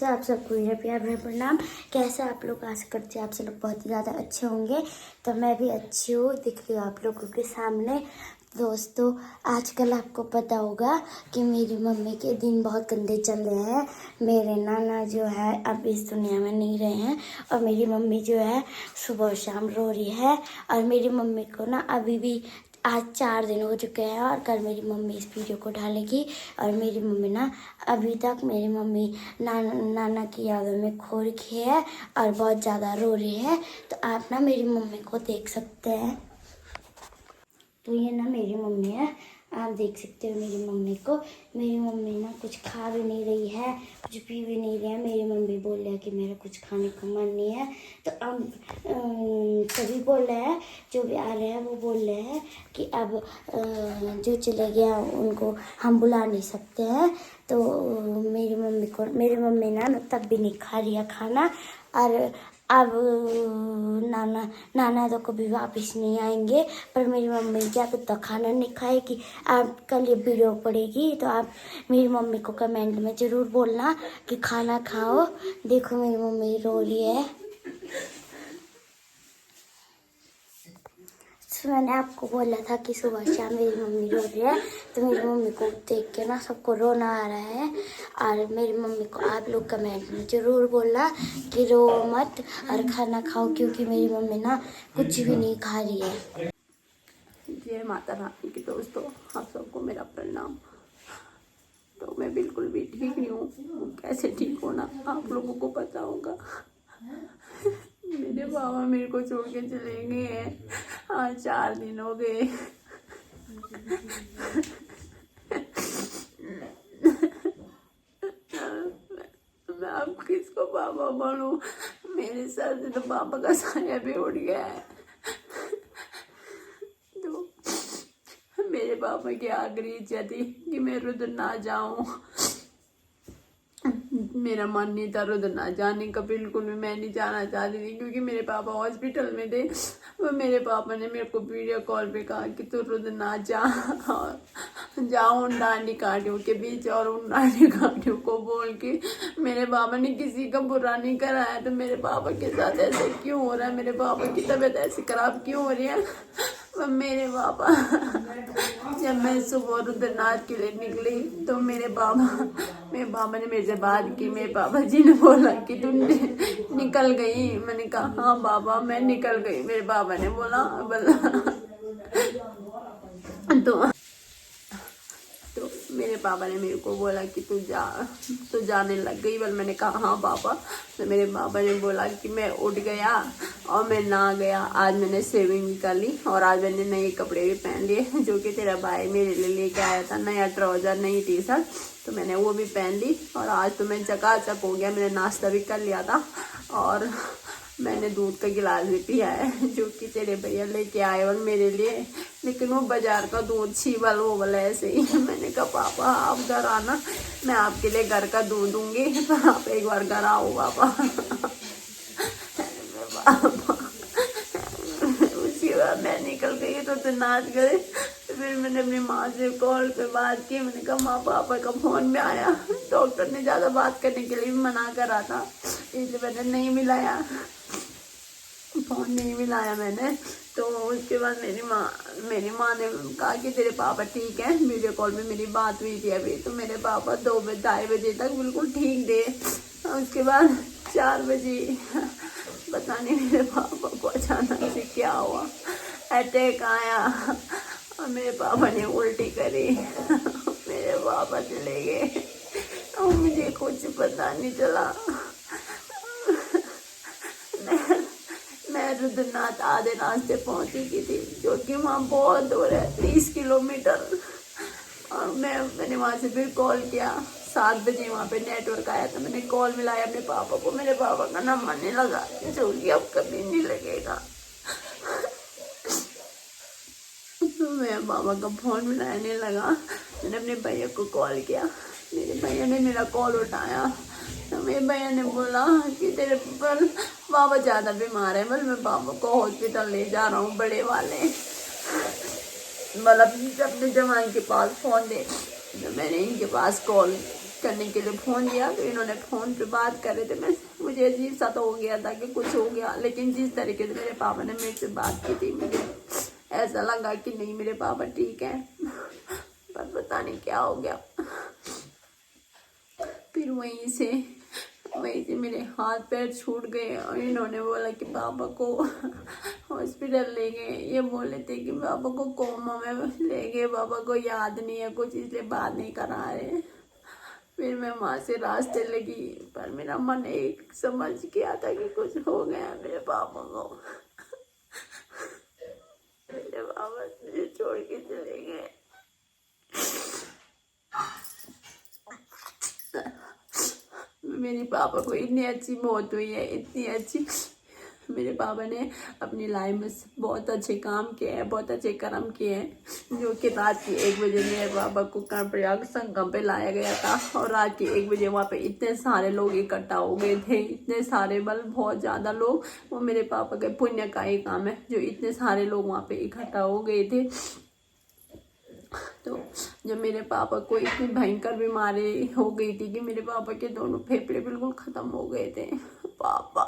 आप सबको मेरा प्यार भरा प्रणाम। कैसे आप लोग? आशा करते हैं आप सब लोग बहुत ही ज़्यादा अच्छे होंगे। तो मैं भी अच्छी हूँ, दिख रही हूँ आप लोगों के सामने। दोस्तों, आजकल आपको पता होगा कि मेरी मम्मी के दिन बहुत गंदे चल रहे हैं। मेरे नाना जो है अब इस दुनिया में नहीं रहे हैं और मेरी मम्मी जो है सुबह शाम रो रही है। और मेरी मम्मी को ना अभी भी आज 4 दिन हो चुके हैं और कल मेरी मम्मी इस वीडियो को डालेगी। और मेरी मम्मी ना अभी तक मेरी मम्मी नाना की यादों में खो रखी है और बहुत ज़्यादा रो रही है। तो आप ना मेरी मम्मी को देख सकते हैं। तो ये ना मेरी मम्मी है, आप देख सकते हो मेरी मम्मी को। मेरी मम्मी ना कुछ खा भी नहीं रही है, कुछ पी भी नहीं रही है। मेरी मम्मी बोल रही है कि मेरा कुछ खाने का मन नहीं है। तो अब सभी बोल रहे हैं, जो भी आ रहे हैं वो बोल रहे हैं कि अब जो चले गया उनको हम बुला नहीं सकते हैं। तो मेरी मम्मी ना तब भी नहीं खा रही है खाना। और अब नाना तो कभी वापस नहीं आएंगे, पर मेरी मम्मी क्या तब खाना नहीं खाएगी। आप कल ये वीडियो पड़ेगी तो आप मेरी मम्मी को कमेंट में ज़रूर बोलना कि खाना खाओ। देखो मेरी मम्मी रो रही है। तो मैंने आपको बोला था कि सुबह शाम मेरी मम्मी रो रही है, तो मेरी मम्मी को देख के ना सबको रोना आ रहा है। और मेरी मम्मी को आप लोग कमेंट में ज़रूर बोलना कि रो मत और खाना खाओ, क्योंकि मेरी मम्मी ना कुछ भी नहीं खा रही है। जय माता रानी की दोस्तों, आप सबको मेरा प्रणाम। तो मैं बिल्कुल भी ठीक नहीं हूँ। कैसे ठीक होना आप लोगों को पता होगा। मेरे बाबा मेरे को छोड़ के चले गए हैं, आज 4 दिन हो गए। मैं अब किसको बाबा बनूं? मेरे सर से तो पापा का साया भी उड़ गया है। तो मेरे पापा की आखिरी इच्छा थी कि मैं रुद्र ना जाऊं। मेरा मन नहीं था रुद्र ना जाने का, बिल्कुल भी मैं नहीं जाना चाहती थी, क्योंकि मेरे पापा हॉस्पिटल में थे। वो मेरे पापा ने मेरे को वीडियो कॉल पे कहा कि तू रुद्र ना जा, और जाओ उन डांडी कांटियों के बीच। और उन डांडी कांटियों को बोल के मेरे पापा ने किसी का बुरा नहीं कराया। तो मेरे पापा के साथ ऐसे क्यों हो रहा है? मेरे पापा की तबीयत ऐसी खराब क्यों हो रही है? मेरे पापा, जब मैं सुबह रुद्रनाथ के लिए निकली तो मेरे पापा ने मेरे से बात की। मेरे पापा जी ने बोला कि तू निकल गई। मैंने कहा हाँ पापा मैं निकल गई। मेरे पापा ने बोला तो मेरे पापा ने मेरे को बोला कि तू जाने लग गई। बल मैंने कहा हाँ पापा। तो मेरे पापा ने बोला कि मैं उठ गया और मैं नहा गया। आज मैंने सेविंग भी कर ली और आज मैंने नए कपड़े भी पहन लिए, जो कि तेरा भाई मेरे लिए लेके आया था, नया ट्राउजर नई टी शर्ट। तो मैंने वो भी पहन ली और आज तो मैं चकाचक हो गया। मैंने नाश्ता भी कर लिया था और मैंने दूध का गिलास भी पिया है, जो कि तेरे भैया लेके आए और मेरे लिए। लेकिन वो बाजार का दूध छीवल वो वाला ऐसे ही। मैंने कहा पापा आप घर आना, मैं आपके लिए घर का दूध दूंगी, पर आप एक बार घर आओ पापा। उसी बार मैं निकल गई तो नाच गए। फिर मैंने अपनी माँ से कॉल पे बात की। मैंने कहा माँ पापा का फोन में आया, डॉक्टर ने ज़्यादा बात करने के लिए भी मना करा था, इसलिए मैंने नहीं मिलाया, फोन नहीं मिलाया मैंने। तो उसके बाद मेरी माँ ने कहा कि तेरे पापा ठीक है। वीडियो कॉल में मेरी बात हुई थी अभी, तो मेरे पापा 2-2:30 बजे तक बिल्कुल ठीक थे। उसके बाद 4 बजे पता नहीं मेरे पापा को अचानक से क्या हुआ, अटैक आया और मेरे पापा ने उल्टी करी। मेरे पापा चले गए और मुझे कुछ पता नहीं चला। मैं रुद्रनाथ आधे रास्ते पहुंच चुकी थी, जो कि वहाँ बहुत दूर है, 30 किलोमीटर। और मैंने वहाँ से फिर कॉल किया। 7 बजे वहाँ पे नेटवर्क आया तो मैंने कॉल मिलाया अपने पापा को। मेरे पापा का नंबर नहीं लगा, जो कि अब कभी नहीं लगेगा। तो मेरे पापा का फोन मिलाने लगा। मैंने अपने भैया को कॉल किया, मेरे भैया ने मेरा कॉल उठाया। तो मेरे भैया ने बोला कि तेरे पर बाबा ज़्यादा बीमार है, मैं पापा को हॉस्पिटल ले जा रहा हूँ बड़े वाले। मतलब अपने जमाई के पास फ़ोन दे। तो मैंने इनके पास कॉल करने के लिए फ़ोन दिया, तो इन्होंने फ़ोन पे बात कर रहे थे। मुझे अजीब सा तो हो गया था कि कुछ हो गया, लेकिन जिस तरीके से मेरे पापा ने मेरे से बात की थी, मुझे ऐसा लगा कि नहीं मेरे पापा ठीक है, पर पता नहीं क्या हो गया। फिर वहीं से मेरे हाथ पैर छूट गए और इन्होंने बोला कि पापा को हॉस्पिटल ले गए। ये बोले थे कि पापा को कोमा में ले गए, पापा को याद नहीं है कुछ, इसलिए बात नहीं करा रहे। फिर मैं वहाँ से रास्ते लगी, पर मेरा मन एक समझ गया था कि कुछ हो गया मेरे पापा को। मेरे पापा मुझे छोड़ के चले गए। मेरे पापा को इतनी अच्छी मौत हुई है, इतनी अच्छी। मेरे पापा ने अपनी लाइफ में बहुत अच्छे काम किए हैं, बहुत अच्छे कर्म किए हैं। जो कि रात के 1 बजे मेरे पापा को कर्णप्रयाग संगम पे लाया गया था, और रात के 1 बजे वहाँ पे इतने सारे लोग इकट्ठा हो गए थे, इतने सारे बहुत ज़्यादा लोग। वो मेरे पापा के पुण्य का ही काम है, जो इतने सारे लोग वहाँ पे इकट्ठा हो गए थे। तो जब मेरे पापा को इतनी भयंकर बीमारी हो गई थी कि मेरे पापा के दोनों फेफड़े बिल्कुल खत्म हो गए थे। पापा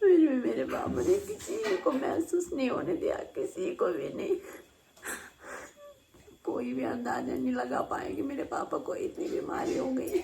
फिर भी मेरे पापा ने किसी को महसूस नहीं होने दिया, किसी को भी नहीं। कोई भी अंदाजा नहीं लगा पाया कि मेरे पापा को इतनी बीमारी हो गई।